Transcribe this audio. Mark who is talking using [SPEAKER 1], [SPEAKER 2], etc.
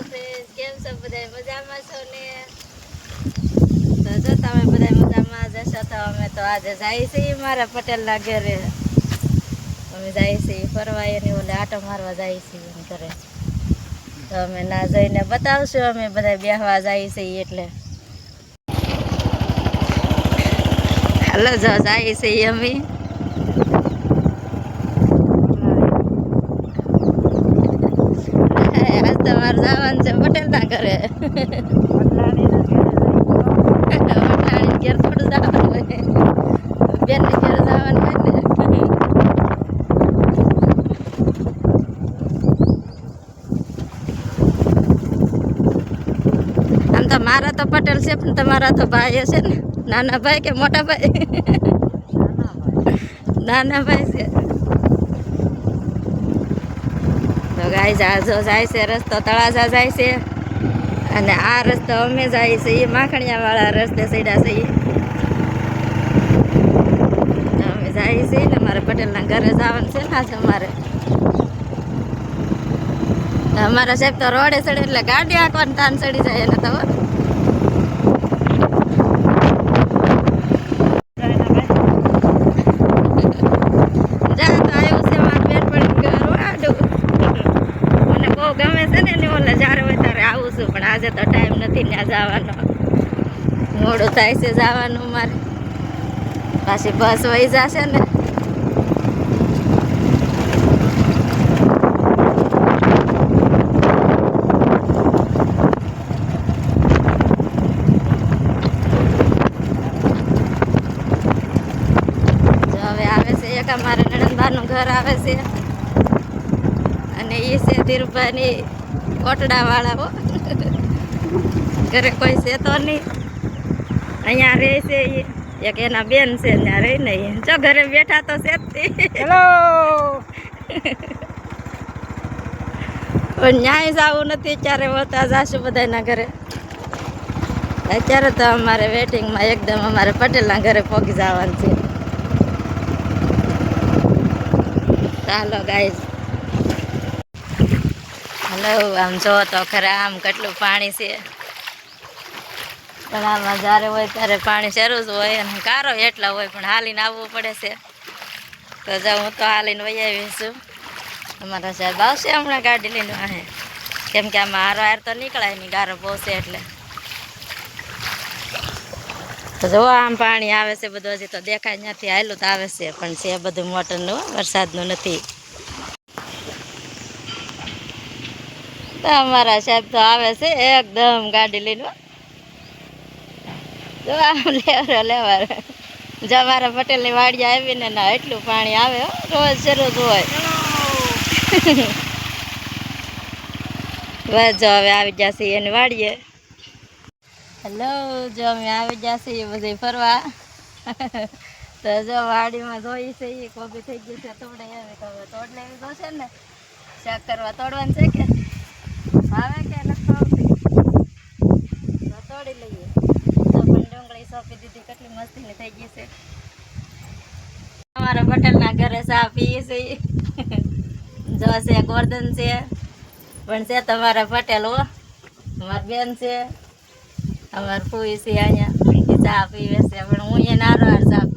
[SPEAKER 1] Friends, કેમ છો બધા? મજામાં છો ને? તો જો તમે બધા મજામાં જશો તો અમે તો આજે જાય છીએ મારા પટેલના ઘરે. અમે જાય છીએ ફરવા, એની ઓલે આટો મારવા જાય છીએ એમ ઘરે. તો અમે ના જઈને બતાવશું, અમે બધા બેહવા જાય છીએ એટલે. હાલો જો જાય છીએ અમે. આજ તમારે જવાનું છે પટેલના ઘરે. વટાણી ઘેર થોડું જવાનું હોય, બેનની ઘેર જવાનું હોય ને. આમ તો મારા તો પટેલ છે, પણ તમારા તો ભાઈ હશે ને, નાના ભાઈ કે મોટા ભાઈ? નાના ભાઈ છે. તો ગાઈસ આ જો જાય છે રસ્તો તળાજા જાય છે, અને આ રસ્તો અમે જાય છે એ માખણિયા વાળા રસ્તે સડ્યા છે. અમે જાય છે ને મારા પટેલના ઘરે જવાનું છે ને આજે અમારે. અમારા સાહેબ તો રોડે ચડે એટલે ગાડી આંકવાનું તાન ચડી જાય એને તો. પણ આજે તો ટાઈમ નથી ત્યાં જવાનો, મોડું થાય છે જવાનું મારે. પાછી બસ વહી જશે ને. જો હવે આવે છે એક અમારે નણંદબાનું ઘર આવે છે, અને એ છે ધીરુભાઈની કોટડા વાળા હો. ઘરે કોઈ છે તો નહીં, અહીંયા રહે છે એક એના બેન છે ત્યાં રહી નહીં. જો ઘરે બેઠા તો છે જ. હેલો. ન્યાય જવું નથી અત્યારે, હોતા જશું બધાના ઘરે. અત્યારે તો અમારે વેટિંગમાં એકદમ અમારે પટેલના ઘરે પહોંચી જવાનું છે. ચાલો ગાઈસ. હલો, આમ જો તો ખરા આમ કેટલું પાણી છે. પણ આમાં જ્યારે હોય ત્યારે પાણી શરૂ જ હોય, અને કારો એટલા હોય, પણ હાલીને આવવું પડે છે. તો જો હું તો હાલીને વહી આવી છું. અમારા સાહેબ આવશે હમણાં ગાડી લઈને વાહે, કેમ કે આમાં હારો હાર તો નીકળાય નહીં, ગારો બહુ છે એટલે. તો જો આમ પાણી આવે છે બધું, હજી તો દેખાય નથી, હાલું તો આવે છે, પણ છે બધું મોટરનું, વરસાદનું નથી. તો અમારા સાહેબ તો આવે છે એકદમ ગાડી લઈને. જો આમ લેવાર જો અમારા પટેલની વાડી આવીને ના એટલું પાણી આવે હો, રોજ શરૂ જ હોય. બસ જો હવે આવી જશે એની વાડીએ. હેલો, જો અમે આવી જશે એ બધી ફરવા. તો જો વાડીમાં જોઈ છે એ કોબી થઈ ગઈ છે, તોડે આવી તો હવે તોડ લેવી જોશે ને. શાક કરવા તોડવાનું છે કે આવે કે નથી આવતી તો તોડી લઈએ. તો પણ ડુંગળી સોંપી દીધી, કેટલી મસ્તીની થઈ ગઈ છે. અમારા પટેલના ઘરે ચા પીએ છે. જો છે ગોર્ધન છે, પણ છે તમારા પટેલ હો. અમારી બેન છે, અમારે ફૂઈ છે અહીંયા ચા પીવે છે, પણ હું એને હારો હાર ચા